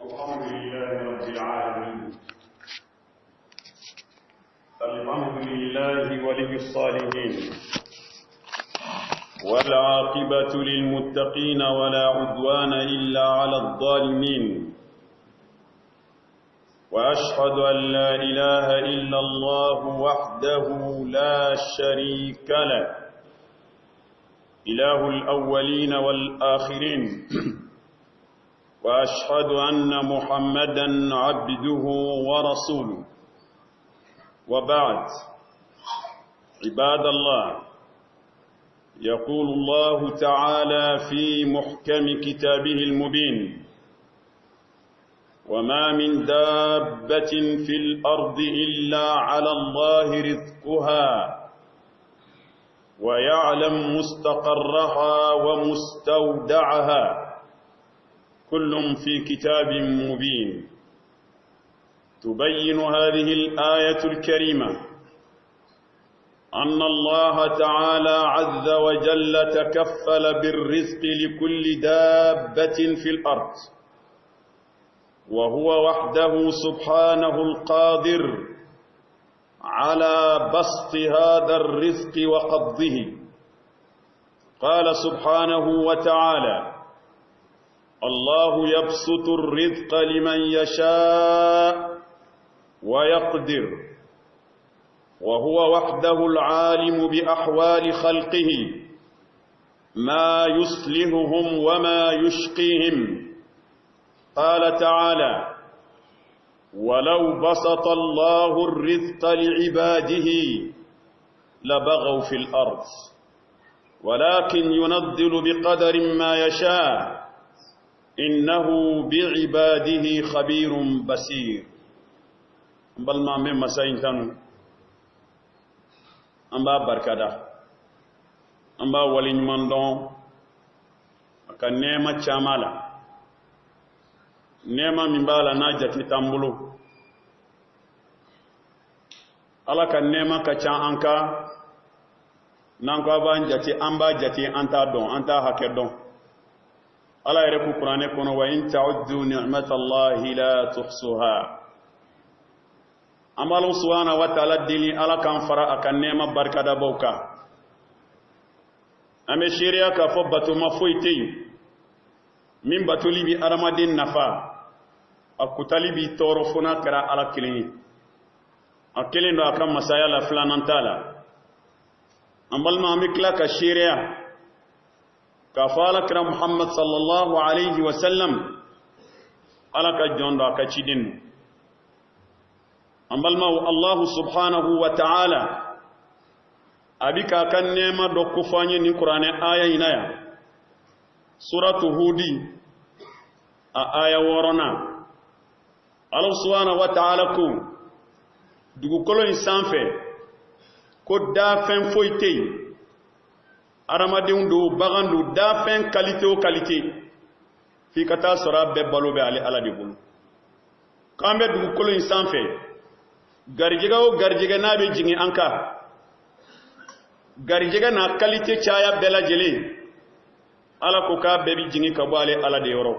الحمد لله رب العالمين. الحمد لله ولي الصالحين، والعاقبة للمتقين ولا عدوان إلا على الظالمين، وأشهد أن لا إله إلا الله وحده لا شريك له، إله الأولين والآخرين، وأشهد أن محمدًا عبده ورسوله. وبعد، عباد الله، يقول الله تعالى في محكم كتابه المبين: وما من دابة في الأرض إلا على الله رزقها ويعلم مستقرها ومستودعها كل في كتاب مبين. تبين هذه الآية الكريمة أن الله تعالى عز وجل تكفل بالرزق لكل دابة في الأرض، وهو وحده سبحانه القادر على بسط هذا الرزق وقبضه. قال سبحانه وتعالى: الله يبسط الرزق لمن يشاء ويقدر، وهو وحده العالم بأحوال خلقه ما يصلحهم وما يشقيهم. قال تعالى: ولو بسط الله الرزق لعباده لبغوا في الأرض ولكن ينزل بقدر ما يشاء إنه بعباده خبير بصير. بل ما من مسائل تنو أمبا بركدا أمبا ولين مندون كنيمة شامالا نيمة من بالا ناجتي تنبلو ala ka nema ka ca anka nan ko ban jati amba jati anta don anta hake don ala yare ku qur'ane kono: wa in ta'uddu ni'matallahi la tuhsuha. amalu subhanahu wa ta'ala dini ala kan fara akan nema barka da bauka ame shiriya ka fo batu mafoiti min batuli bi aramadin nafa akutali bi toro funa kara ala kilini akilin do akan masaya la flanan tala ambal ma mikla ka shiriya ka fala kira Muhammad sallallahu alaihi wasallam ala ka jondo aka cidin ambal ma Allah subhanahu wa ta'ala abika kan nema do kufanye ni Qur'ane aya inaya suratu hudi a aya worona. Allah subhanahu wa ta'ala ku dugu kolon sanfɛ ko dafɛn foyi tɛ yen adamadenw do bagan do dafɛn qualité o qualité f'i ka taa sɔrɔ a bɛɛ balo bɛ ale ala de bolo. k'an bɛ dugu kolon sanfɛ garijɛgɛ o garijɛgɛ n'a bɛ jigin an kan garijɛgɛ n'a qualité caya bɛɛ lajɛlen ala ko k'a bɛɛ bɛ jigin ka bɔ ale ala de yɔrɔ.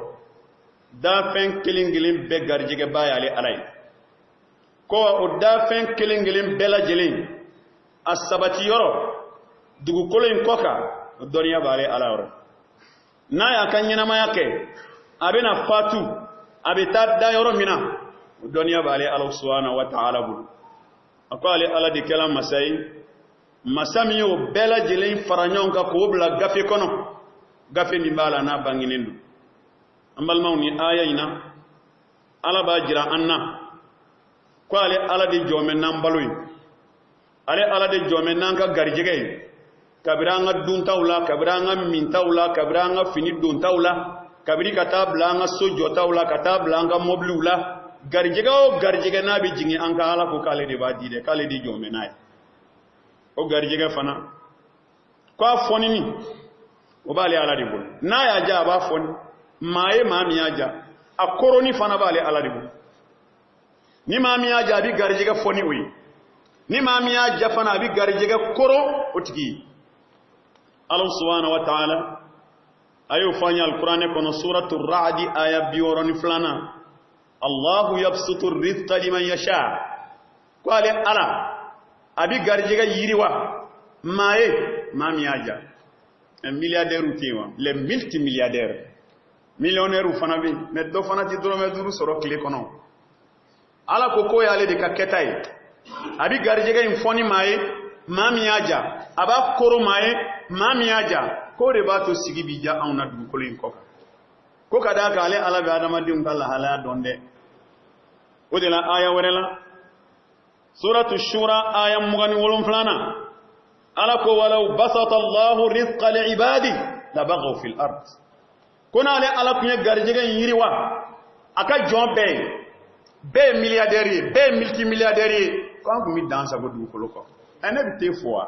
dafɛn kelen kelen bɛɛ garijɛgɛ ba ye ale ala ye. ko o dafɛn kelen kelen bɛɛ lajɛlen a sabati yɔrɔ dugukolo in kɔ kan o dɔnniya b'ale ala yɔrɔ. n'a y'a ka ɲɛnamaya kɛ a bɛna fatu a bɛ taa da yɔrɔ min na o dɔnniya b'ale ala subhanahu wa ta'ala bolo. a ko ale ala de kɛla masa ye masa min y'o bɛɛ lajɛlen fara ɲɔgɔn kan k'o bila gafe kɔnɔ gafe min b'a la n'a bangenen don. an balimaw ni aya in na ala b'a jira an na ko ale ala de jɔmɛ n'an balo ye ale ala de jɔmɛ n'an ka garijɛgɛ ye kabiri an ka duntaw la kabiri an ka mintaw la kabiri an ka fini dontaw la kabiri ka taa bila an ka so jɔtaw la ka taa bila an ka mobiliw la garijɛgɛ o garijɛgɛ n'a bɛ jigin an ka ala ko k'ale de b'a di dɛ k'ale de jɔmɛ n'a ye. o garijɛgɛ fana ko a fɔnini o b'ale ala de bolo. n'a y'a ja a b'a fɔni maa ye maa min y'a ja a koroni fana b'ale ala de bolo. ni maa min y'a ja a bɛ garijɛgɛ fɔni o ye ni maa min y'a ja fana a bɛ garijɛgɛ koro o tigi ye. Allah subhanahu wa ta'ala ayo fanya al-Qur'an kono suratul Ra'd aya biworoni flana Allahu yabsutu rizqa liman yasha ko ale ala abi garjega yiriwa maye mamiaja un milliardaire ou tiwa les multimilliardaires millionnaire ou fana bi mais do fana ti drome duru soro clé kono ala ko ko yale de ka ketay abi garjega infoni maye mamiaja aba koro maye mamiaja ko de bato sigi bija awna du ko len ko kada ka ale ala be adama dim kala hala donde ودنا آية ورلا سورة الشورى آية مغني ولم فلانا ألك ولو بسط الله رزق لعبادي لبغوا في الأرض كنا ألك يجرجع يريوا أكا جون بي مليارديري بي ملتي مليارديري كم كمي دانسا بدو كلوكا أنا بتفوا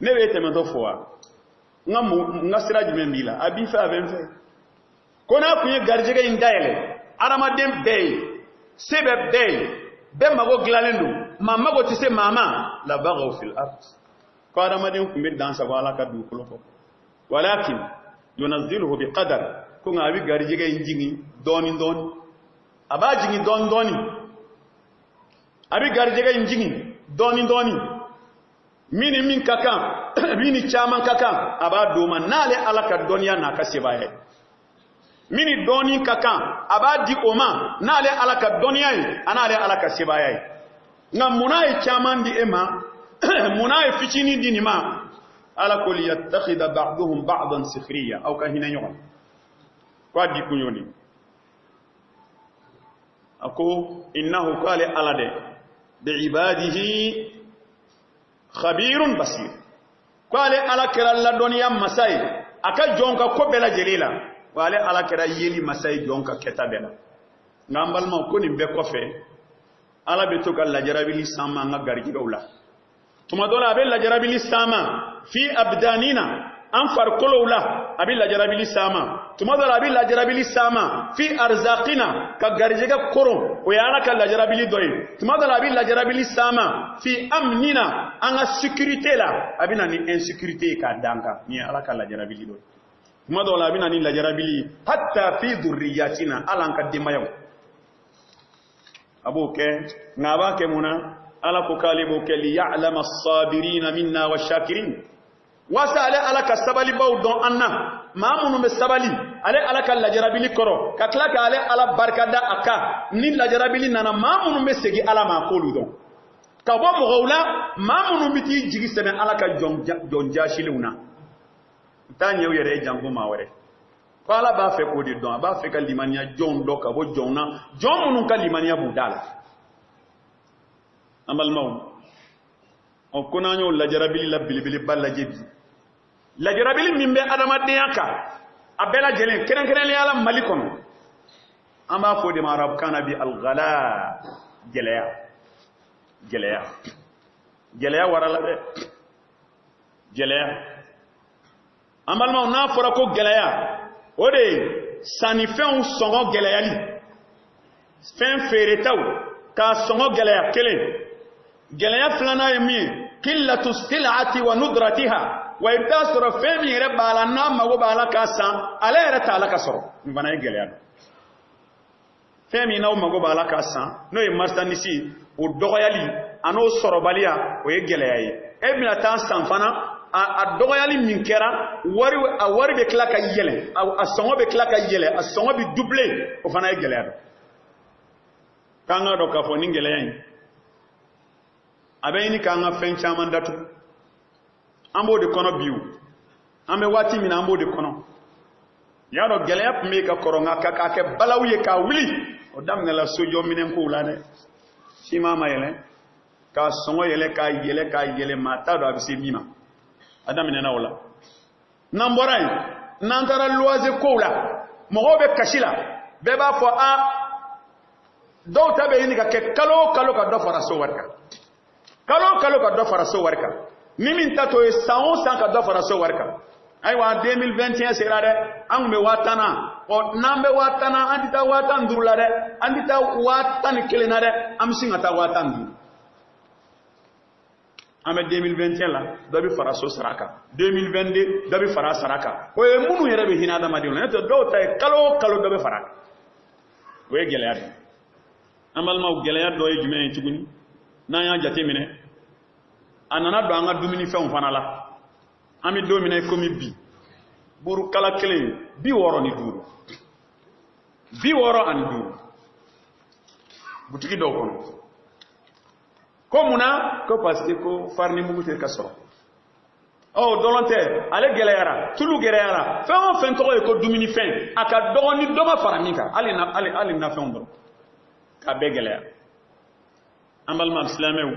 نبي تمنتو فوا نسراج من بيلا أبي فا كنا كمي يجرجع يندايله أرامدين بي sebe be mago glalendu mamago tise mama la baghaw fil ard ko adamadin kumbe dansa wala ka du koloko walakin yunazziluhu biqadar ko ngabi gari jige injingi doni aba jingi doni abi gari jige injingi doni mini min kaka mini chaman kaka aba doma nale alaka donia na kasebaye mini doni kakan abadi oma nale alaka doniyai anale alaka sibayai ngam munai chamandi ema munai fichini dinima ala kul yattakhidha ba'dhum ba'dan sikhriya aw kahina yon kwa di kunyoni ako innahu qala alade biibadihi khabirun basir qala alakira la doniya masai aka jonka ko bela jelila wale ala kera yeli masay jonka ketabela ngambal ma ko ni be ko fe ala be to kala jarabili sama nga gargi dawla tuma dola be la jarabili sama fi abdanina an farqulula abi la jarabili sama tuma dola abi la jarabili sama fi arzaqina ka garjiga koro o yana ka la jarabili doy tuma dola abi la jarabili sama fi amnina anga sécurité la abina ni insécurité ka danka ni ala ka la jarabili doy madola bina ni lajarabili hatta fi dhurriyatina alanka dimayo abuke ngaba ke muna ala ko kalibu ke li ya'lama as-sabirin minna wash-shakirin wasala alaka sabali bawdon anna mamunu be sabali ale alaka lajarabili koro kaklaka ale ala barkada aka ni lajarabili nana mamunu be segi ala ma koludon ka bo mo gawla mamunu biti jigi sebe alaka jonja shiluna tanyew yere jango mawere fala ba fe ko di don ba fe ka limania jon do ka bo jonna jon munun ka limania budala amal maw o kunanyo la jarabili la bilibili balla jebi la jarabili mimbe adama deyaka abela jelen kenen yala malikono amba fo de marab kana bi al ghala gelaya warala de gelaya amalma na fora ko gelaya ode sanifen songo gelayali fen feretaw ka songo gelaya kele gelaya flana yemi qillatu sil'ati wa nudratiha wa itasra femi rebala na mago bala kasa ala era taala kasoro mbana gelaya femi na mago bala kasa no e marsanisi o dogoyali ano sorobalia o ye gelayayi e bina tan sanfana a dogoyali min kɛra wari be tila ka yɛlɛ a sɔngɔ be tila ka yɛlɛ a sɔngɔ be doublé o fana ye gɛlɛya dɔ k'an ka dɔn k'a fɔ ni gɛlɛya in a bɛ ɲini k'an ka fɛn caman datu an b'o de kɔnɔ bi o an bɛ waati min na an b'o de kɔnɔ y'a dɔn gɛlɛya tun bɛ ka kɔrɔ nka k'a kɛ balawu ye k'a wuli o daminɛla sojɔ minɛnkow la dɛ siman ma yɛlɛ k'a sɔngɔ yɛlɛ k'a yɛlɛ maa t'a dɔn a bɛ se min ma adaminena wala nan bɔra yen n'an taara luwaze kow la mɔgɔw bɛ kasi la bɛɛ b'a fɔ a dɔw ta bɛ ɲini ka kɛ kalo o kalo ka dɔ fara so wari kan kalo o kalo ka dɔ fara so wari kan ni min ta to ye san o san ka dɔ fara so wari kan ayiwa 2021 sera dɛ an tun bɛ 1000 na ɔ n'an bɛ 1000 na an tɛ taa 115 la dɛ an tɛ taa 111 na dɛ an bɛ sin ka taa 115 ame 2021 la dɔ bi fara so saraka 2022 dɔ bi fara saraka o ye minnu yɛrɛ bɛ hinɛ adamadenw la n'o tɛ dɔw ta ye kalo o kalo dɔ bɛ fara o ye gɛlɛya de an balimaw gɛlɛya dɔ ye jumɛn ye tuguni n'an y'a jate minɛ a nana don an ka dumunifɛnw fana la an bɛ don minɛ komi bi burukala kelen 65 65 butigi dɔw kɔnɔ ko munna ko parce que ko farni mugu tɛ ka sɔrɔ dɔlɔn tɛ ale gɛlɛyara tulu gɛlɛyara fɛn o fɛn tɔgɔ ye ko dumunifɛn a ka dɔgɔ ni dɔ ma fara min kan hali nafɛnw dɔrɔn k'a bɛɛ gɛlɛya an balima silamɛw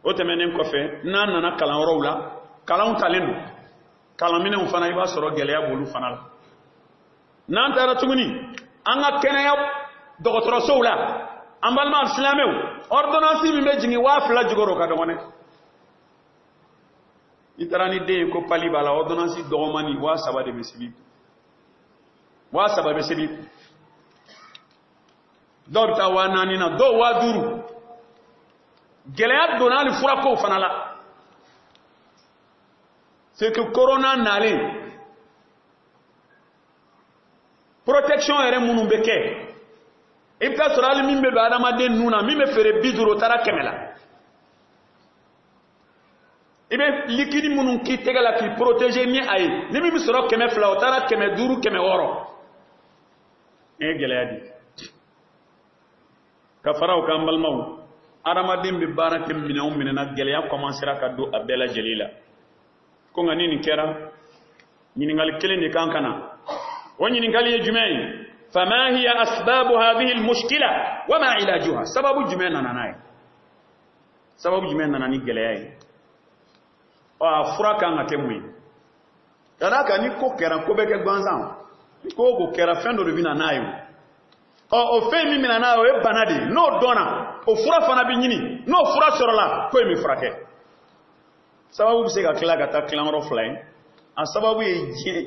o tɛmɛnen kɔfɛ n'an nana kalanyɔrɔw la kalanw talen don kalanminɛnw fana i b'a sɔrɔ gɛlɛya b'olu fana la n'an taara tuguni an ka kɛnɛya dɔgɔtɔrɔsow la an balima silamɛw ordonnance min bɛ jigin 2000 jukɔrɔ ka dɔgɔnɛ i taara ni den ye ko pali b'a la ordonnance dɔgɔmani 3000 de bɛ sɛbɛn 3000 bɛ sɛbɛn dɔw bɛ taa 4000 na dɔw 5000 gɛlɛya donna hali furakow fana la c'est que corona nalen protection yɛrɛ minnu bɛ kɛ i bɛ taa sɔrɔ hali min bɛ don adamaden nun na min bɛ feere 50 o taara 100 la i bɛ liquide minnu k'i tɛgɛ la k'i protéger ni a ye ni min bɛ sɔrɔ 200 o taara 500 500 e gɛlɛya di ka fara o kan balimaw adamaden bɛ baara kɛ minɛnw minɛna gɛlɛya commencera ka don a bɛɛ lajɛlen la ko nka ni nin kɛra ɲininkali kelen de kan ka na o ɲininkali ye jumɛn ye فما هي أسباب هذه المشكلة وما علاجها سبب جمعنا ناي سبب جمعنا ناني جلياي فرا كان كموي كذاك نيكو كيران كوبك غانزان نيكو كيرا فندو بينا نايو o fe mi mina na o e banade no dona o fura fana bi nyini no fura sorola ko mi frake sababu bi se ka kila ka ta klan ro fly a sababu ye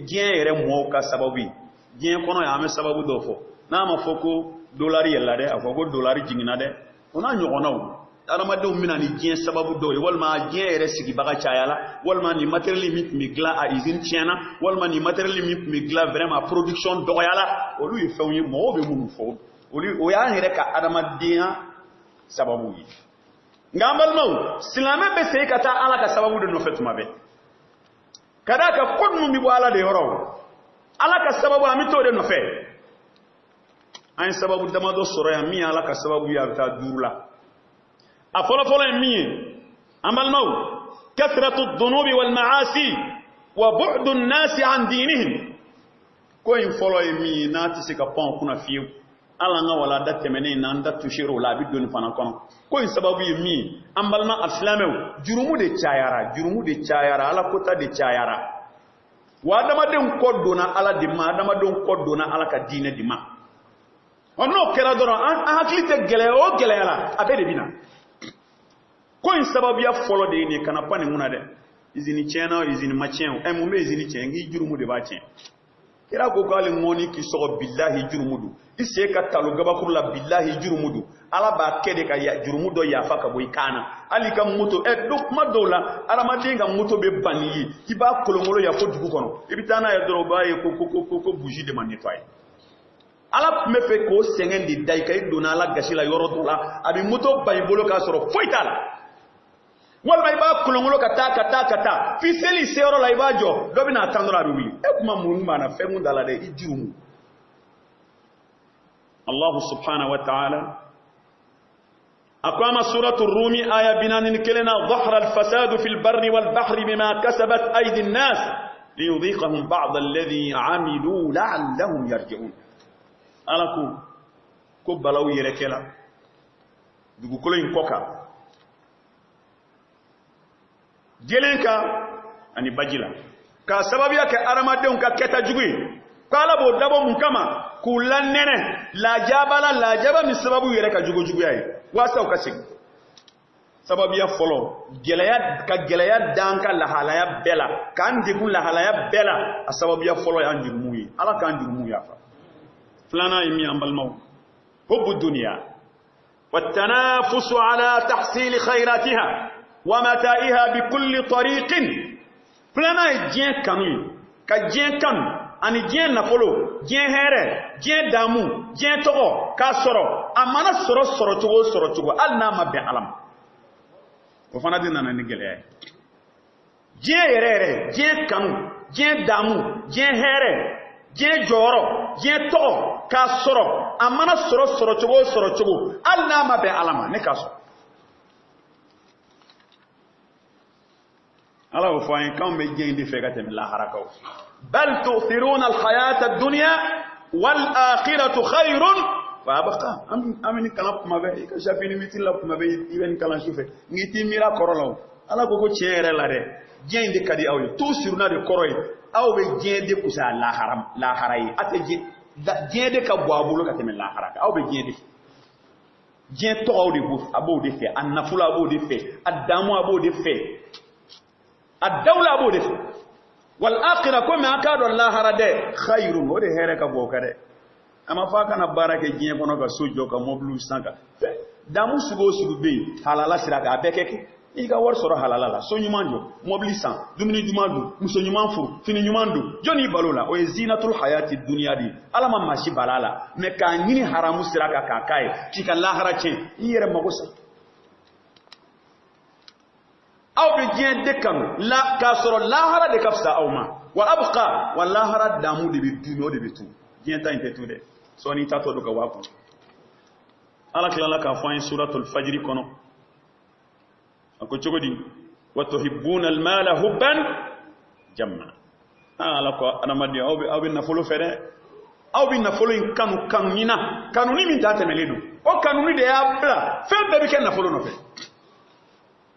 gien yere mo ka sababu diɲɛ kɔnɔ ya an bɛ sababu dɔ fɔ n'a ma fɔ ko dolari yɛlɛla dɛ a fɔ ko dolari jiginna dɛ o n'a ɲɔgɔnnaw adamadenw bɛna ni diɲɛ sababu dɔw ye walima diɲɛ yɛrɛ sigibaga cayala walima ni matériel min tun bɛ dilan a usine tiɲɛna walima ni matériel min tun bɛ dilan vraiment production dɔgɔyala olu ye fɛnw ye mɔgɔw bɛ minnu fɔ o y'an yɛrɛ ka adamadenya sababu ye nka an balimaw silamɛ bɛ segin ka taa ala ka sababu de nɔfɛ tuma bɛɛ ka d'a kan ko ninnu bɛ bɔ ala de yɔrɔ ala ka sababu an bɛ t'o de nɔfɛ an ye sababu damadɔ sɔrɔ yan min ye ala ka sababu ye a bɛ taa 5 la a fɔlɔfɔlɔ ye min ye an balimaw kasratu dunubi wal ma'asi wa bu'du an-nasi an dinihim ko in fɔlɔ ye min ye n'a tɛ se ka pan kunna fiyewu ala an ka walanda tɛmɛnen na an da toucher o la a bɛ doni fana kɔnɔ ko in sababu ye min ye an balima alisilamɛw jurumu de cayara ala kota de cayara wa adamadenw kɔ donna ala de ma adamadenw kɔ donna ala ka diinɛ de ma n'o kɛra dɔrɔn an hakili tɛ gɛlɛya o gɛlɛya la a bɛɛ de bɛ na ko in sababuya fɔlɔ de ye nin kana pan nin kunna dɛ izini tiɲɛna o izini ma tiɲɛ mun bɛ izini tiɲɛ nk'i jurumu de b'a tiɲɛ kira ko k'ale ŋɔni k'i sɔgɔ bilahi jurumu don i sen ka talo gabakuru la bilahi jurumu don ala b'a kɛ de ka jurumu dɔ yafa ka bɔ i kan na hali ka moto kuma dɔw la adamaden ka moto bɛ ban n'i ye i b'a kolonkolon yan fo dugu kɔnɔ i bɛ taa n'a ye dɔrɔn u b'a ye ko bougie de ma nettoyer ala tun bɛ fɛ k'o sɛgɛn de da i kan i donna ala gasi la yɔrɔ dɔ la a bɛ moto ban i bolo k'a sɔrɔ foyi t'a la walima i b'a kolonkolon ka taa f'i seli seyɔrɔ la i b'a jɔ dɔ bɛ n'a tan dɔrɔn a bɛ wuli e kuma mun b'a la fɛn mun da la dɛ i jurumu Allah subhanahu wa ta'ala أقام سورة الروم آية بنان كلنا ظهر الفساد في البر والبحر بما كسبت أيدي الناس ليذيقهم بعض الذي عملوا لعلهم يرجعون ألاكو كبلو يركلا دوغو كلين كوكا جيلنكا أني بجلا كسببيا كأرمادهم ككتا جوي قال بو دابو مكما كلن نene la jaba mi sababu yere ka jugo yayi wasa ka sig sababu ya folo gelaya danka la halaya bela kan digun la halaya bela a sababu ya folo ya njurmu yi ala kan njurmu ya fa flana yimi ambal maw hubbu dunya wat tanafusu ala tahsil khairatiha ومتائها بكل طريق فلنا جين كانوا كجين كانوا أني جين نفلو جين هره جين دامو جين تغو كسرو أمانا سرو تغو ألنا ما بيعلم وفنا دينا نيجي جين هره جين كانوا جين دامو جين هره جين جورو جين تغو كسرو أمانا سرو تغو ألنا ما بيعلم نكاسو الله فاين كم بيجين دي فكرة من الله حركه بل تؤثرون الحياة الدنيا والآخرة خير وأبقى أمين كلام ما بي كشافين مثل ما بي يبين كلام شوفه نيتي ميرا كورلو الله كوكو تشير لاره جين دي كدي أوي تؤثرون دي كوروي أو بيجين دي كوسا لا حراي أتجي جين دي كبوابولو كتم الله حركه أو بيجين دي جين تو أو دي بوف أبو دي في النفلا أبو دي في الدمو أبو دي في الدولة أبو دي والآخرة كم أكاد الله رده خير وده هرك أبو كده أما فاكنا بارك جيه كنا كسوجو كمبلو سانكا دامو سبو بي حلالا سراك أبكك إيكا ورسورة حلالا سو نيمانجو مبلي سان دومني دوماندو مسو نيمانفو فيني نيماندو جوني بالولا ويزينة الحياة الدنيا دي ألا ما ماشي بالالا مكانيني حرامو سراك كاكاي تيكا الله رچين يير مغوسا أو بجين دكان لا كسر لا هرا دكفسا أو ما وأبقى والله هرا دامو دي بدو دي بتو جين تاين تتو ده سوني تاتو دوكا وابو على كلا كافين سورة الفجر كنو أكو تشودي وتحبون المال حبا جما على كو أنا ما دي أو بنفلو فره أو بنفلو إن كانوا مينا كانوا ني من تاتي مليدو أو كانوا ني ده أبلا فين بيبي كان نفلو نفه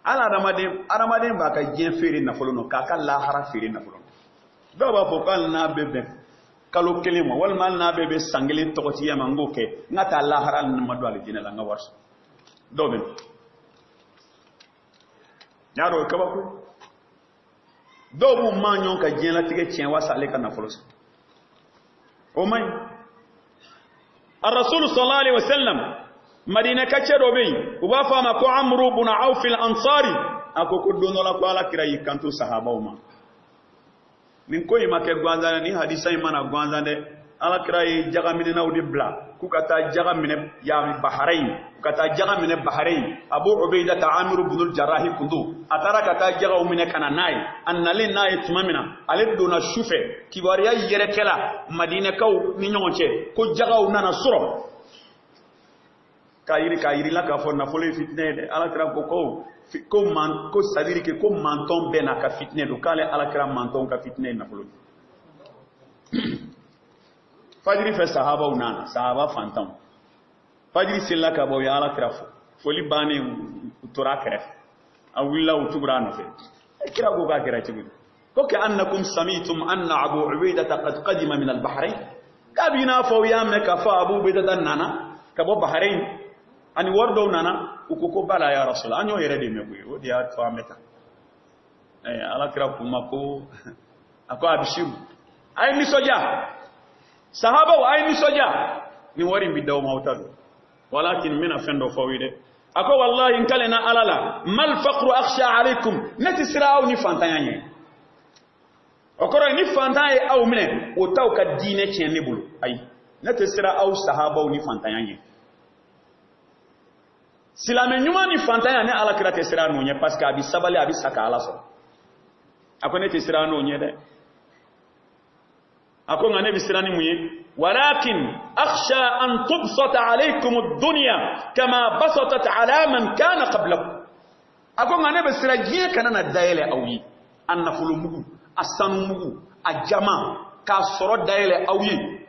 ala ramaden ba ka jien fere na folo no ka lahara fere na folo do ba fo kal na bebe kalo kelimo wal mal na bebe sangele to ti yama ngoke ngata lahara na madu al jinala nga warso do ben nyaro ka ba ko do bu manyon ka jien la tike tien wasale ka na folo o may ar-rasul sallallahu alaihi wasallam madina kacero be uba fama ko amru ibn auf al-ansari akoko dono la ko ala kirai kanto sahaba uma nin ko yima ke gwanzana ni hadisa imana gwanzande ala kirai jaga minena udi bla ku kata jaga mine ya bahrain ku kata jaga mine bahrain abu ubaida ta amir ibn al-jarrah kundu atara kata jaga umine kana nai annalin nai tumamina ale dona shufe kibariya yere kala madina kaw ni nyonche ko jaga unana suro kayiri la ka fo na fo le fitne de ala kra ko man ko sadiri ke ko manton be na ka fitne do kale ala kra manton ka fitne na fo fajiri fe sahaba unana sahaba fantam fajiri sella ka bo ya ala kra fo li bani utura kra awilla utubra na fe kra go ka kra tibi ko ka annakum samitum anna abu ubaida qad qadima min al-bahrain kabina fo ya me ka fa abu ubaida nana ka bo bahrain ani wardo nana ukoko bala ya rasul anyo yere de mego o dia to ameta ala kira kuma ko ako abishiru ay ni soja sahaba wa ay ni soja ni wari bidaw mautado walakin mina fendo fawide ako wallahi in kalena alala mal faqru akhsha alaykum natisra'u ni fantanyanye okoro ni fantaye aw mine o taw ka dine chenni bulu ay natisra'u sahaba ni fantanyanye silame nyuma ni fantanya ne ala kira tesira no nye parce que abi sabale abi saka ala so akone tesira no nye de akon ngane bisira ni muye walakin akhsha an tubsata alaykum ad-dunya kama basatat ala man kana qablakum akon ngane bisira giye kana na dayele awi annafulu mugu asanu mugu ajama ka soro dayele awi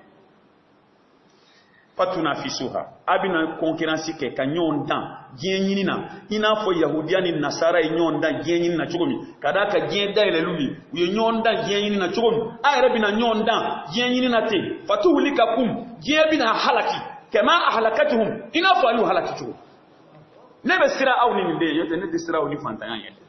fatuna fisuha abina concurrence ke ka nyonda giyenyini na ina fo yahudiya ni nasara e nyonda giyenyini na chugomi kada ka giyenda ile lubi uye nyonda giyenyini na chugomi ayre bina nyonda giyenyini na te fatuhulikakum giyebina halaki kama ahlakatuhum ina fo ayu halaki chugo nebe sira aw ni nde yote ne sira aw ni fantanya yele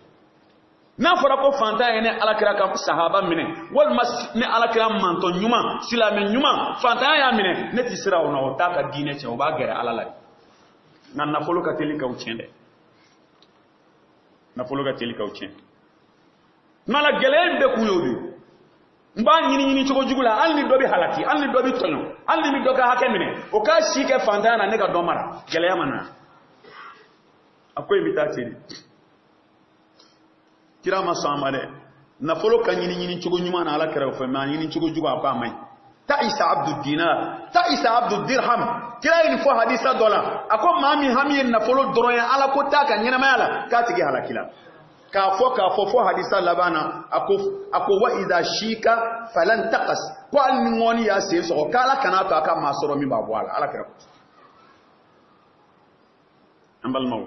na fora ko fantanya ne alakira ka sahaba mine wal mas ne alakira manto nyuma silame nyuma fantanya ya mine ne ti sira ona o ta ka dine che o ba gere alala nan na folo ka telika uchende nafolo ga teli kaw cien mala gelen be ku yobi mba nyini chogo jugula alni dobi halaki alni dobi tonyo alni mi doga hakemine o ka shike fandana ne ga domara gele yamana akoy mitati kira masamare nafolo kan nyini chogo nyuma na ala kera fa ma nyini chogo jugo apa mai ta'isa abdud dinar ta'isa abdud dirham kira ni fo hadisa dola ako mami hami nafolo doroya ala ko taka nyina mayala ka tigi halakila ka fo hadisa labana ako wa idha shika falan taqas ko al ni ngoni ya se so kala kana to aka masoro mi babu ala kira ambal maw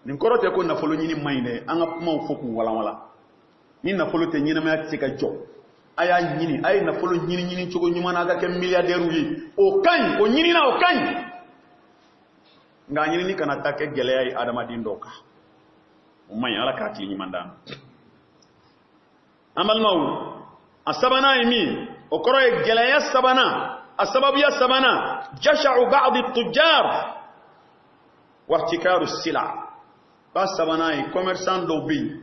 nin korote ko nafolo nyini mayne anga maw foku wala ni nafolo te nyina ma tika jo aya nyini ay nafolo nyini chogo nyuma na ga ke milliardaire yi o kan o nyini na o kan nga nyini ni kana take gele ay adama dindoka umay ala kati ni manda amal maw asabana imi okoro e gele ya sabana asbabu ya sabana jash'u ba'd at-tujjar wa ihtikaru as-sila bas sabana e commerçant do bi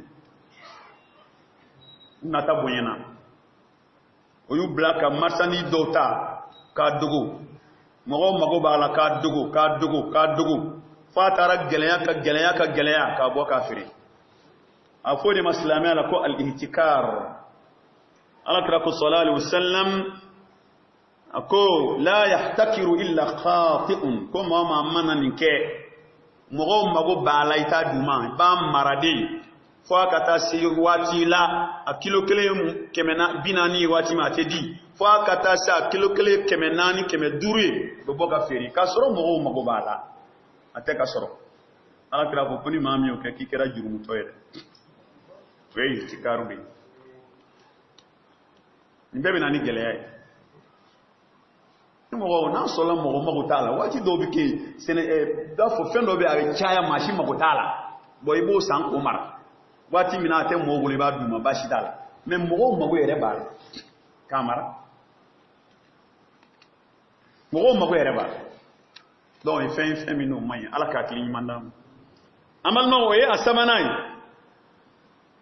nata bonyana oyu blaka marsani dota ka dugu mago bala ka dugu fatara geleya ka bo kafiri afodi maslami ala ko al-ihtikar ala traku sallallahu alaihi wasallam ako la yahtakiru illa khati'un ko ma manna ninke mago bala ita duma ba marade fo akata si wati la a kilo kele kemena binani wati ma tedi fo akata sa kilo kele kemenani kemeduri do boka feri ka soro mago bala ate ka soro ala kira ko kuni mami o ke kikera jurumu toyede wey tikaru bi ndebe nani gele mo na sola mago tala wati do bi ke sene da fo fendo be ave chaya mashi mago tala boy bo san umar wati mina te mo gole ba duma bashi dala mais mago yere ba kamara mago yere ba donc fin minu may ala ka kili mandam amal no we asamanay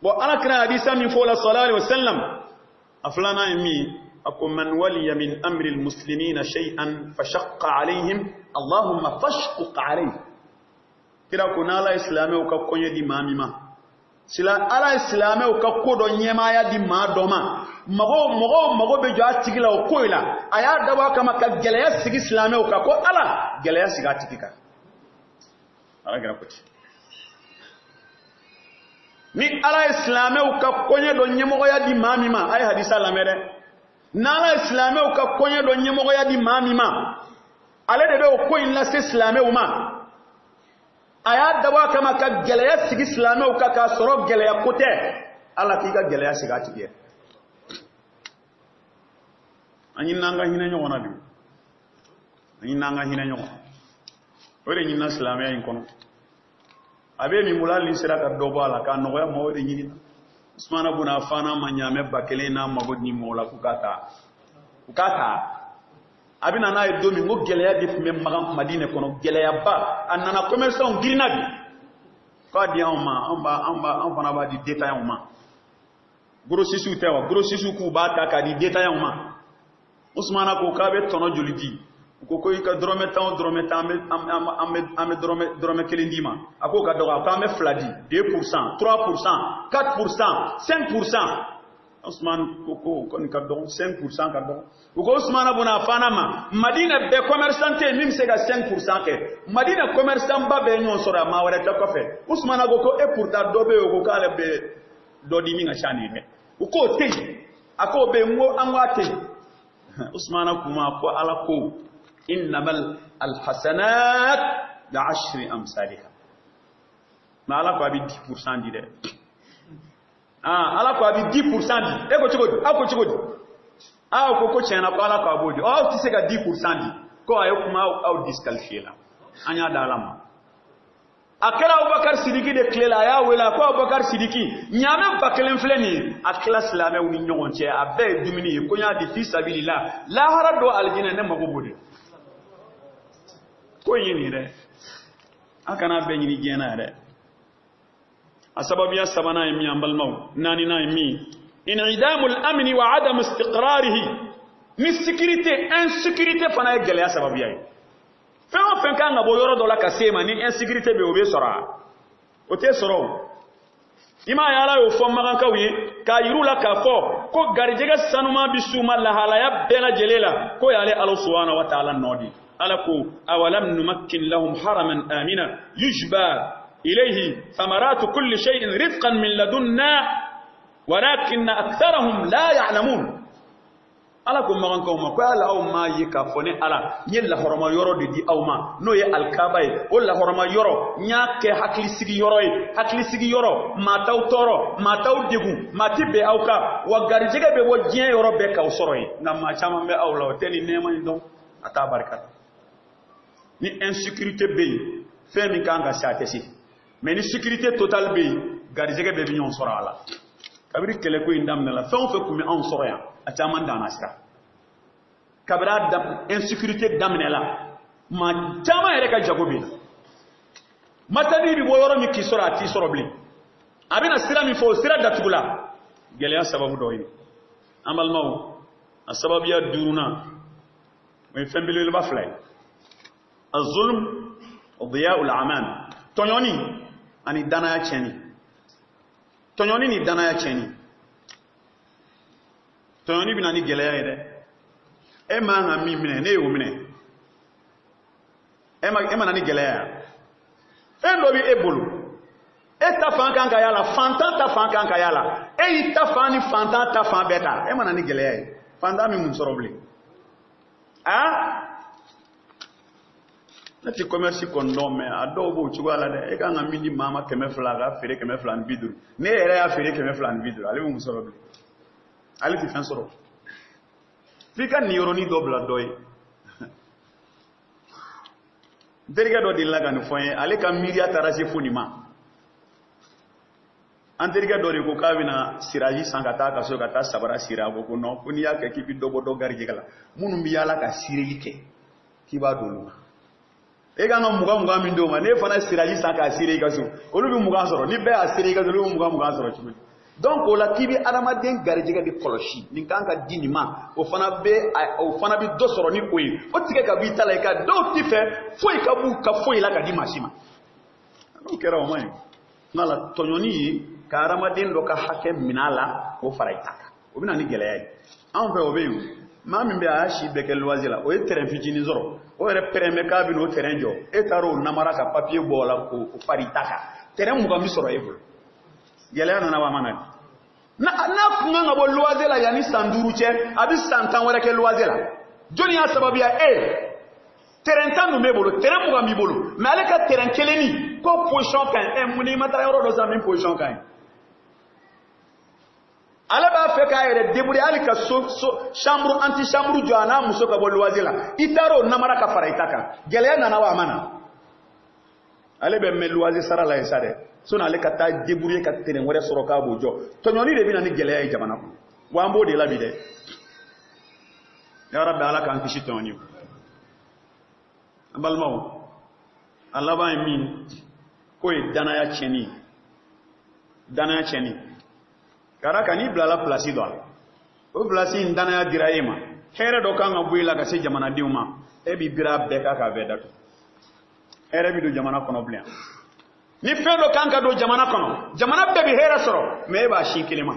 bo ala kana hadisa min fola sallallahu alaihi wasallam aflana mi akum man waliya min amri almuslimin shay'an fashaqqa alaihim allahumma fashquq alayhi kira kunala islame ka konye di mamima sila ala islame ka kodo nyema ya di madoma mago be jo atigila o koila aya daba kama ka geleya sigi islame ka ko ala geleya siga tikika ala gara poti ni ala islame ka konye do nyemo ya di mamima ay hadisa la mere na ala islame ka konye do nyemo ya di mamima ale de o koila se islame uma aya daba kama ka geleya sigi islame ka soro geleya kote ala kika geleya siga tikike anyi nanga hina nyona bi anyi nanga hina nyona ore nyina islame ya inkono abe mi mulali sira ka dobo ala ka no ya mo ore nyina usmana buna afana manyame bakele na magodi mola kukata abina na idomi ngo geleya dif mem magam madine kono geleya ba anana commerçant girinabi ko di amba ba di détail ma grossisu tewa grossisu ku ba ta ka di détail ma usmana ko ka be tono julidi ko ka drome tan am drome kelindima ako ka doga ka me fladi 2% 3% 4% 5% Osman ko ni ka don 5% ka don ko Osman abuna fanama Madina be commerçante mim se ga 5% ke Madina commerçant ba be nyon sora ma wala ta ko fe Osman go ko e pourtant do be ko kala be do di mi nga chani be ko te ako be ngo anwa te Osman kuma ko ala ko innamal alhasanat bi'ashri amsalha ma ala ko bi 10% di de ala ko abi 10% di ego chigodi ko chena ko ala ko abodi o ti se ga 10% di ko ayo kuma au disqualifier la anya dalama akela Abubakar Sidiki de klela ya wela ko Abubakar Sidiki nyame bakelen fleni akela slame woni nyogonche abe dumini ko nya di fi sabilillah la harado aljina ne magobode ko yini re akana be nyini gena re أسبابيا سبنا يمي أمبال مو نانينا يمي انعدام الأمن وعدم استقراره ni sécurité insécurité fana ye gɛlɛya sababuya ye fɛn o fɛn kan ka bɔ yɔrɔ dɔ la ka se ma ni insécurité bɛ o bɛ sɔrɔ o tɛ sɔrɔ o i m'a ye ala y'o fɔ magankaw ye k'a yir'u la k'a fɔ ko garijɛgɛ sanuma bi s'u ma lahalaya bɛɛ lajɛlen la ko y'ale ala subhanahu wa ta'ala nɔ de ala ko awalam numakkin lahum haraman amina yujba ilayhi thamaratu kulli shay'in rizqan min ladunna walakinna aktharahum la ya'lamun ala ko magankaw ma ko ala aw ma ye ka fɔ ne ala n ye lahɔrɔma yɔrɔ de di aw ma n'o ye alikaba ye o lahɔrɔma yɔrɔ n y'a kɛ hakilisigi yɔrɔ ye hakilisigi yɔrɔ maa t'aw tɔɔrɔ maa t'aw degun maa ti bɛn aw kan wa garijɛgɛ bɛ bɔ diɲɛ yɔrɔ bɛɛ k'aw sɔrɔ ye nka maa caman bɛ aw la o tɛ ni nɛɛma in dɔn a t'a barika ni insécurité bɛ yen fɛn min kan ka se a tɛ se mais ni sécurité totale bɛ yen garijɛgɛ bɛɛ bɛ ɲɔgɔn sɔrɔ a la kabiri kɛlɛko in daminɛ la fɛn o fɛn tun bɛ anw sɔrɔ yan a caman danna sira kabira insécurité daminɛ la maa caman yɛrɛ ka jago bɛ yen matani bɛ bɔ yɔrɔ min k'i sɔrɔ a t'i sɔrɔ bilen a bɛna sira min fɔ o sira datugu la gɛlɛya sababu dɔ ye an balimaw a sababuya duurunan o ye fɛn belebeleba fila ye azulm wa diya'ul aman tɔɲɔni ani danaya tiɲɛni tɔɲɔni ni danaya tiɲɛni tɔɲɔni bɛ na ni gɛlɛya ye dɛ e man ka min minɛ ne y'o minɛ e ma na ni gɛlɛya fɛn dɔ bɛ e bolo e ta fan kan ka yala fantan ta fan kan ka yala e y'i ta fan ni fantan ta fan bɛɛ ta e ma na ni gɛlɛya ye fantan min mun sɔrɔ bilen ne tɛ commerce kɔni dɔn mais a dɔw b'o cogoya la dɛ e kan ka min di maa ma 200 a ka feere 250 ne yɛrɛ y'a feere 250 ale bɛ mun sɔrɔ bilen ale tɛ fɛn sɔrɔ f'i ka nin yɔrɔnin dɔ bila dɔ ye n terikɛ dɔ delila ka nin fɔ n ye ale ka miiriya taara se fo nin ma an terikɛ dɔ de ko k'a bɛna siraji san ka taa kaso ka taa sabara siri a ko non ko n'i y'a kɛ k'i bɛ dɔ bɔ dɔ garijɛgɛ la minnu bɛ yaala ka sirili kɛ k'i b'a don olu ma e kan ka 20 min d'o ma n'e fana siraji san k'a siri i ka so olu bɛ 20 sɔrɔ ni bɛɛ y'a siri i ka so olu bɛ 20 sɔrɔ cogo di donc o la k'i bɛ adamaden garijɛgɛ de kɔlɔsi nin kan ka di nin ma o fana bɛ dɔ sɔrɔ ni o ye o tigɛ ka b'i ta la i ka dɔw t'i fɛ foyi ka b'u ka foyi la ka di maa si ma n'o kɛra o ma ɲi nka la tɔɲɔni ye ka adamaden dɔ ka hakɛ minɛ a la k'o fara i ta kan o bɛ na ni gɛlɛya ye anw fɛ o bɛ yen maa min bɛ a y'a si bɛɛ kɛ luwanze la o ye terrain fitinin sɔrɔ o yɛrɛ pɛrɛn bɛ k'a bɛ n'o terrain jɔ e taara o namara ka papier bɔ o la k'o fara i ta kan terrain 20 bɛ sɔrɔ e bolo gɛlɛya nana wa a ma na n'a kun kan ka bɔ luwanze la yanni san 5 cɛ a bɛ san 10 wɛrɛ kɛ luwanze la jɔnni y'a sababuya terrain 10 dun b'e bolo terrain 20 b'i bolo mais ale ka terrain kelenni ko position ka ɲi mun ni i ma taa yɔrɔ dɔ san min position ka ɲi ale b'a fɛ k'a yɛrɛ débrouiller hali ka chambre anti chambre jɔ a n'a muso ka bɔ luwanze la i taara o namara ka fara i ta kan gɛlɛya nana wa a ma na ale bɛ mɛn luwanze sara la yen sa dɛ sinon ale ka taa débrouiller ka terrain wɛrɛ sɔrɔ k'a b'o jɔ tɔɲɔni de bɛ na ni gɛlɛya ye jamana kɔnɔ wa an b'o de la bi dɛ ya rabbi ala k'an kisi tɔɲɔni an balimaw a laban ye min k'o ye danaya tiɲɛni danaya tiɲɛni kara ka n'i bilala place dɔ la o place in danaya dira e ma hɛrɛ dɔ kan ka bɔ i la ka se jamanadenw ma e b'i bira bɛɛ kan k'a bɛɛ datugu hɛrɛ bɛ don jamana kɔnɔ bilen ni fɛn dɔ kan ka don jamana kɔnɔ jamana bɛɛ bɛ hɛrɛ sɔrɔ mais e b'a sin kelen ma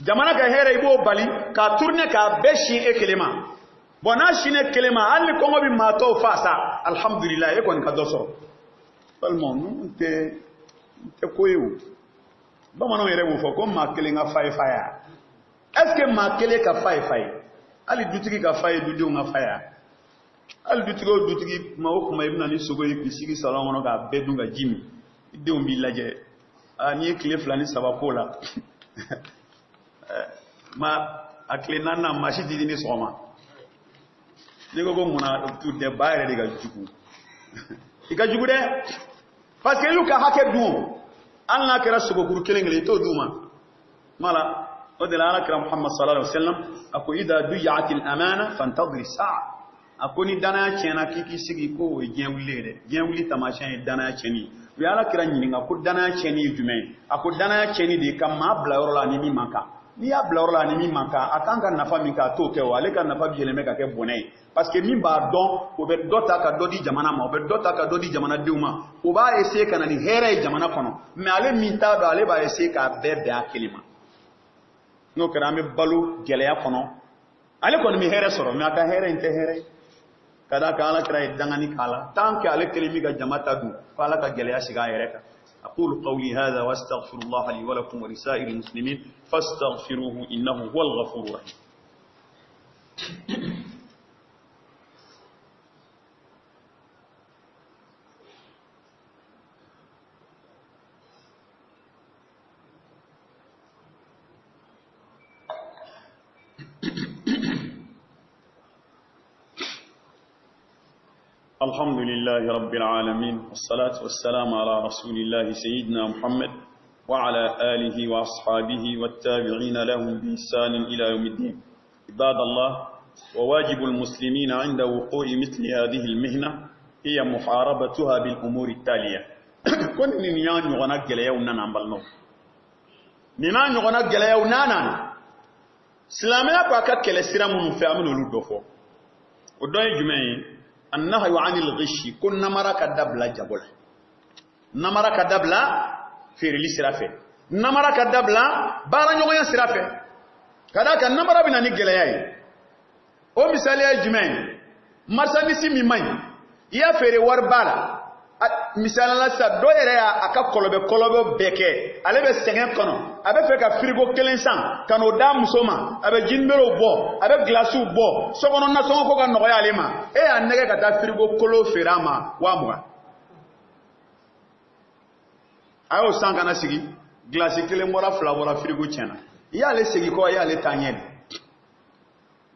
jamana ka hɛrɛ i b'o bali k'a tourner k'a bɛɛ sin e kelen ma bon n'a sin e kelen ma hali ni kɔngɔ bɛ maa tɔw fa sa alhamdulilayi e kɔni ka dɔ sɔrɔ walima ninnu tɛ ko ye o bamananw yɛrɛ b'o fɔ ko maa kelen ka fa ye fa ya est ce que maa kelen ka fa ye fa ye hali dutigi ka fa ye dudenw ka fa ya hali dutigi o dutigi kuma o kuma i bɛna ni sogo ye k'i sigi salon kɔnɔ k'a bɛɛ dun ka ji min i denw b'i lajɛ n'i ye tile 2 ni 3 k'o la a tile 4nan maa si t'i di ni sɔgɔma n'i ko munna tu tɛ ba yɛrɛ de ka jugu i ka jugu dɛ parce que i y'u ka hakɛ dun hali n'a kɛra sogokuru kelen kelen i t'o d'u ma mala o de la alakira Muhammad sallallahu alaihi wasallam a ko idha duyi'atil amana fantadhir sa'a a ko ni danaya tiɲɛna k'i k'i sigi ko o ye diɲɛ wuli ye dɛ diɲɛ wuli taamasiyɛn ye danaya tiɲɛni u ala kira ɲininka ko danaya cɛni ye jumɛn ye a ko danaya cɛni de ka maa bila yɔrɔ la ni min man kan n'i y'a bila yɔrɔ la ni min man kan a kan ka nafa min kɛ a t'o kɛ o ale ka nafa bi yɛlɛmɛ ka kɛ bɔnɛ ye parce que min b'a dɔn o bɛ dɔ ta ka dɔ di jamana ma o bɛ dɔ ta ka dɔ di jamanadenw ma o b'a essayer ka na ni hɛrɛ ye jamana kɔnɔ mais ale min t'a dɔn ale b'a essayer k'a bɛɛ bɛn a kelen ma n'o kɛra an bɛ balo gɛlɛya kɔnɔ ale kɔni bɛ hɛrɛ sɔrɔ mais a ka hɛrɛ in tɛ hɛrɛ ye ka d'a kan ala kira ye dangani k'a la tant que ale kelen min ka jama ta dun ko ala ka gɛlɛya sigi a yɛrɛ kan أقول قولي هذا وأستغفر الله لي ولكم ولسائر المسلمين فاستغفروه إنه هو الغفور الرحيم الحمد لله رب العالمين والصلاة والسلام على رسول الله سيدنا محمد وعلى آله وأصحابه والتابعين لهم بإحسان إلى يوم الدين عباد الله وواجب المسلمين عند وقوع مثل هذه المهنة هي محاربتها بالأمور التالية كن نيان يغنى جليونا نعملنا نيان يغنى جليونا سلامنا باكات كالسيرام مفعمل لدفو ودوي جمعين النهي عن الغش كن نمرك دبلا جبل نمرك دبلا في رلي سرافه نمرك دبلا بارا نيوغا سرافه كذاك النمر بنا نيغلاي او مثالي جمعين marsanisi mi mai ya fere war bala misala la sa do yere aka kolobe beke ale be sengen kono abe fe ka frigo kelen san kano da musoma abe jinbero bo abe glasu bo sokono na songo ko ka no ya lema e anege ka ta frigo kolo ferama wa muga ayo san kana sigi glasi kelen mora flavora frigo chena ya le sigi ko ya le tanyel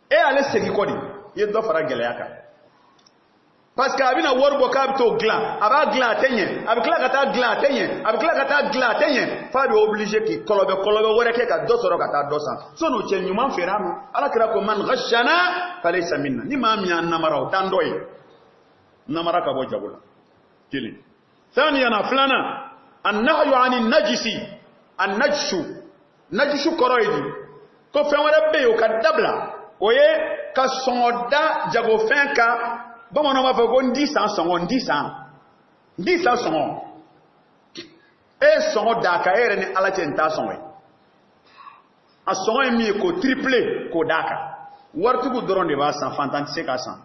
e ale sigi ko di ye do fara gele yaka parce que abina worbo kabto gla aba gla tenye abikla kata gla tenye abikla kata gla tenye fa be obligé ki kolobe wore ke ka do soro kata do san so no chen nyuma ferama ala kira ko man ghashana falaysa minna ni ma mi annamara utandoy namara ka bo jabula kili thaniyan aflana annahyu anin najisi najishu koroidi ko fenwere be yo kadabla oye ka songoda jago fenka bamano ma fago ndisa songo ndisa songo e songo daka ere ni alache nta songo a songo mi ko triplé ko daka wartu ko doronde ba 155 san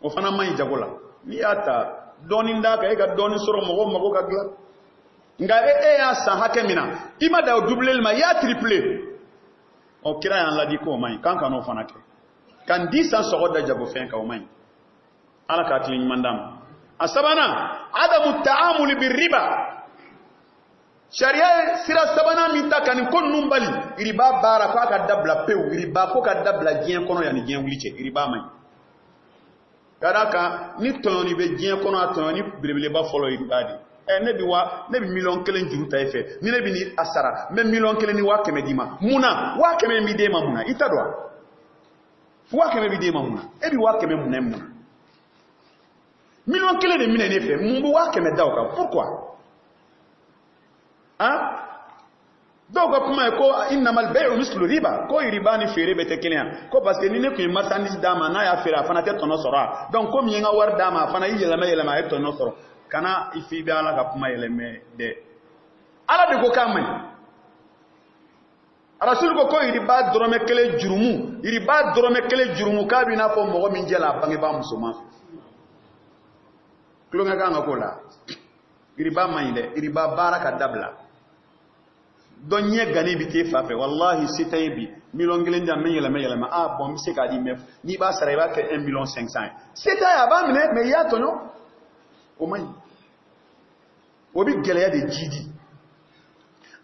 o fana mai jagola ni ata doni ndaka e ga doni soro mogo ka gla nga e ya san hakemina ima da double ma ya triplé o kira yan ladi ko mai kanka no fana ke kan ndisa songo da jago fenka o mai ala ka tilin mandam asabana adamu ta'amul birriba sharia sira sabana minta kan kon numbali riba bara ko ka dabla pew riba ko ka dabla gien kono yani gien wulice riba mai karaka ni toni be gien kono atoni birbile ba folo riba di nebi million kelen juru ta efe ni nebi ni asara me million kelen ni wa keme dima muna wa keme mi de mamuna itadwa wa keme bi de mamuna ebi wa keme muna million kele de mine ne fe mumbu wa keme dawka pourquoi hein donc kuma ko innamal bay'u mislu riba ko riba ni fere bete kelen ko parce que ni ne ko marchandise dama na ya fere afana te tono sora donc ko mi nga war dama afana yelama e tono soro kana ifi bi ala ka kuma yeleme de ala de ko kamani rasul ko riba dorome kele jurumu ka bi na fo mo min jela bangi ba musoma klonga kanga kola iriba mainde iriba baraka dabla donye gani bi te fafe wallahi sitay bi million ngelen da men yelama bon mi se ka di mef ni ba sara ba ke 1 million 500 sitay aba mine me ya tonyo o mai obi gele ya de jidi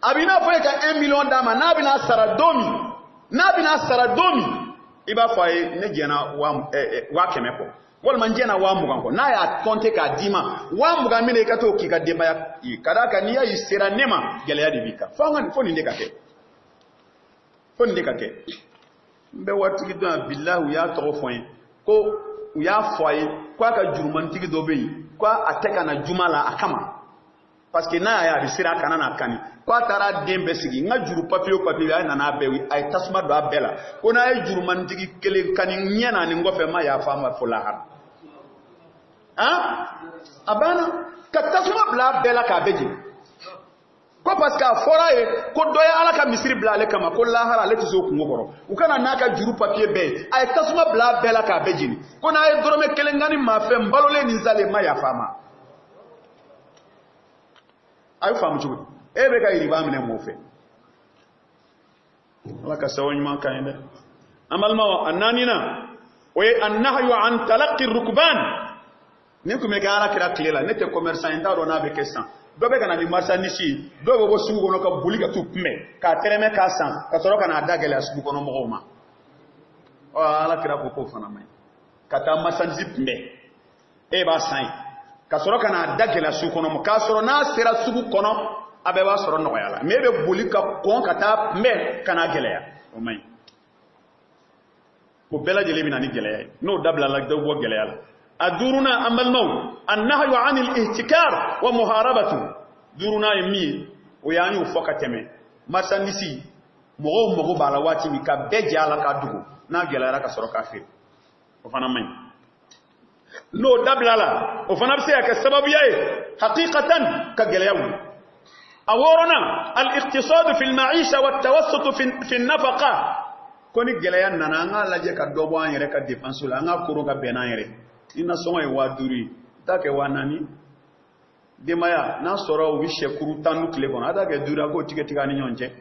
abina fo ka 1 million dama na bina sara domi iba faye ne jena wa kemeko wal manjena wa muganko na ya konte ka dima wa mugan mine ka to ki ka deba ya kadaka ni ya isira nema gele ya dibika fangan foni ndeka ke mbe wati gidan billahi ya to foyin ko ya foye kwa ka juruman tigi do be kwa ateka na jumala akama parce que na ya bisira kana na kani ko tara dembe sigi nga juru papier ay nana bewi ay tasma do abela ko na ay juru man digi kele kani nyana ni ngofe ma ya fama fulahar abana ka tasma bla bela ka beji ko parce que fora e ko doya ala ka misiri bla ale kama ko lahara ale tizo ku ngoro ukana naka juru papier be ay tasma bla bela ka beji ko na ay dorome kele ngani ma fe mbalole ni zale ma ya fama ay famu ci ebe ka iri ba mene mo fe wala ka sawon man kan de amal ma annanina wa annahyu an talaqqi rukban ne ko me ka ala kira klela ne te commerçant inda do na be kessan do be kana ni marchandise do bo sugu kono ka buli ka tu me ka tereme ka san ka soro kana dagele sugu kono mo ma o ala kira ko fana mai ka ta marchandise me e ba sai ka soro kana dagela su kono mo ka soro na sera sugu kono abe ba soro no yala me be boli ka kon ka ta me kana geleya o mai ko bela jele bina ni geleya no dabla la do bo geleya aduruna amal maw annahyu anil ihtikar wa muharabatu duruna yemi o yani u fokateme marchandise mogo bala wati mi ka beje ala ka dugo na geleya ka soro ka fi o fana mai no dablala o fana bse ka sababu yae haqiqatan ka geleyawu aworona al-iqtisad fi al-ma'isha wa at-tawassut fi an-nafaqa koni geleyan nana nga laje ka dobo an yere ka dépense la nga koro ka bena yere ina songa e waduri take wanani demaya na soro wi shekuru tanu kile kono ada ke dura ko tika ni nyonje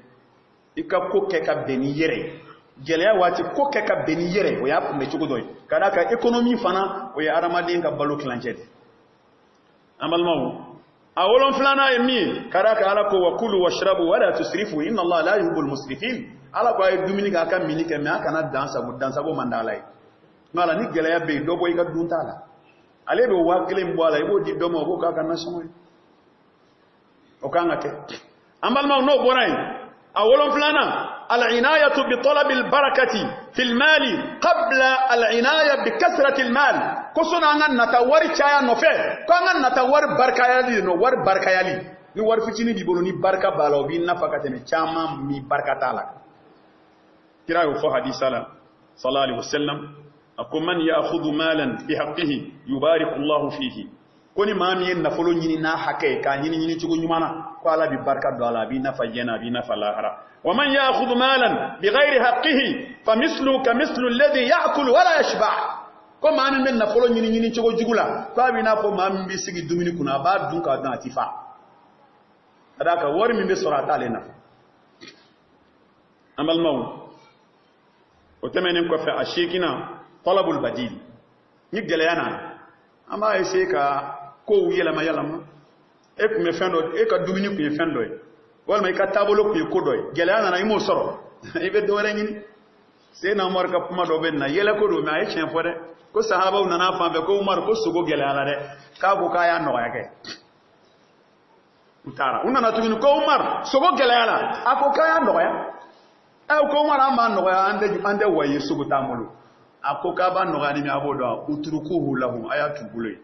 ika ko ke ka beni yere geleya wati ko ke ka beni yere o ya me chugodoy kada ka economy fana o ya aramadin ka balu klanje amal mawu awolon flana emi kada ka ala ko wakulu washrabu wala tusrifu inna Allah la yuhibbul musrifin ala ko ay dumini ka kan minike me aka na dansa go mandalay mala ni geleya be do boy ka duntala ale be wa kele mbwala ibo di domo ko ka kan na somoy o kanga ke amal mawu no boray awolon flana العناية بطلب البركة في المال قبل العناية بكثرة المال كسونا عن نتوار شايا نوفي كنا نتوار بركة يالي نوار بركة يالي نوار فتيني بيبولو ني بركة بالو بين نفقة نشاما مي بركة تالا كرا يوفو حديث صلى الله عليه وسلم أقول من يأخذ مالا بحقه يبارك الله فيه koni mami en nafolo nyini na hake ka nyini chugo nyumana ko ala bi barka do ala bi nafa jena bi nafa lahara wa man ya'khudhu malan bighayri haqqihi famithlu kamithlu alladhi ya'kulu wala yashba ko mami men nafolo nyini chugo jugula ko bi na ko mami bi sigi dumini kuna ba dun ka dan tifa adaka wor mi be sorata le nafa amal maw o temenen ko fa ashikina talabul badil ni gelayana ama ese ka ko yelama e ku me fendo e ka dumini ku fendo wala mai ka tabolo ku ko doy gelana na imo soro e be do rengini se na Umar ka puma do ben na yele ko do ma e chen fode ko sahaba una na fa be ko Umar ko sugo gelana de ka ko kaya no yake utara una na tugini ko Umar sugo gelana ako kaya no ya e ko Umar amba no ya ande waye sugo tamolo ako ka ba no gani mi abodo uturukuhu lahum ayatu bulay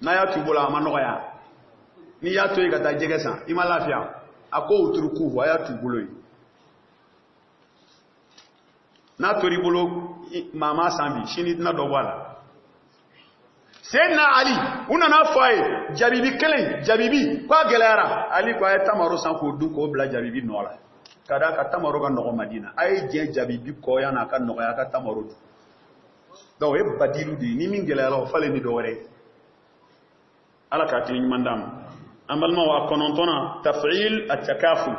na ya tubula ma no ya ni ya to yi kata jege san ima lafiya ako uturukuhu ayatu bulay na tori bolo mama sambi shini na do wala sayyidina Ali una na faye jabibi kelen jabibi kwa gelara Ali kwa tamaro san ko du ko bla jabibi nola kada ka tamaro ga no Madina ay je jabibi ko ya na ka no ya ka tamaro do e badilu di ni min gelara o fale ni do wore ala ka tin mandam amal ma wa konontona taf'il at-takafu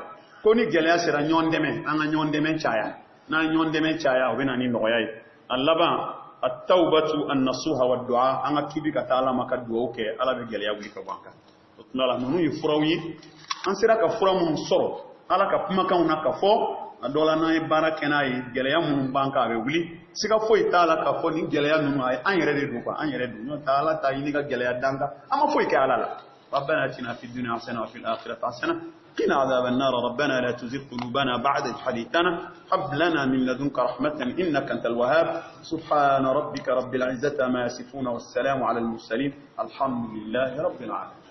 koni gelaya sera nyondeme anga nyondeme chaya na nyondeme chaya o bena ni no yai allaba at-taubatu an-nasuha wad-du'a anga tubi ka taala maka du'a ke ala be gelaya wi ka banka nala nunu yi furawi an sera ka fura mun soro ala ka kuma kan na ka fo adola na e baraka na yi gelaya mun banka be wuli sika fo itala ka fo ni gelaya nunu ay an yere de do ko an yere do no taala ta yi ni ka gelaya danga ama fo ke ala la ربنا اتنا في الدنيا حسنه وفي الاخره حسنه قنا عذاب النار ربنا لا تزغ قلوبنا بعد إذ هديتنا هب لنا من لدنك رحمه انك انت الوهاب سبحان ربك رب العزه ما يصفون والسلام على المرسلين الحمد لله رب العالمين